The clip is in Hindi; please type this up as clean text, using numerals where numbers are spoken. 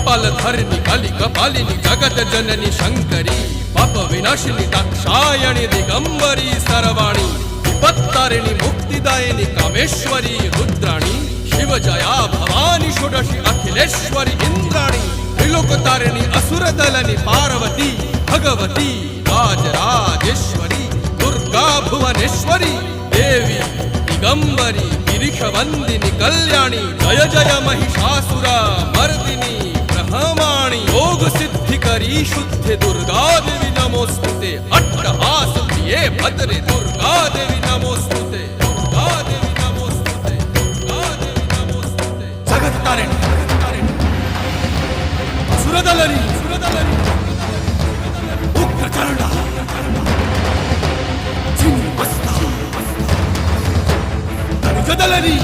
कपालधरिणि कलि कपालिनि जगत जननी शंकरी पाप विनाशिनी दाक्षायणी दिगंबरी सर्वाणी विपत्तारिणी मुक्तिदायिनी कामेश्वरी रुद्राणी शिव जया भवानी षोडशी अखिलेश्वरी इंद्राणी त्रिलोकतारिणी असुरदलनि पार्वती भगवती राजराजेश्वरी दुर्गा भुवनेश्वरी देवी दिगंबरी गिरिशवंदिनी कल्याणी जय जय महिषासुर मर्दिनी ब्रह्माणी योग सिद्धिकरी शुद्धि दुर्गा देवी नमोस्तुते अट्टहास प्रिये भद्रे दुर्गा देवी नमोस्तुते दुर्गा देवी नमोस्तुते दुर्गा देवी नमोस्तुते जगत तारिणी सुरदलनी उग्रचरणा चिन्मस्ता जदलनी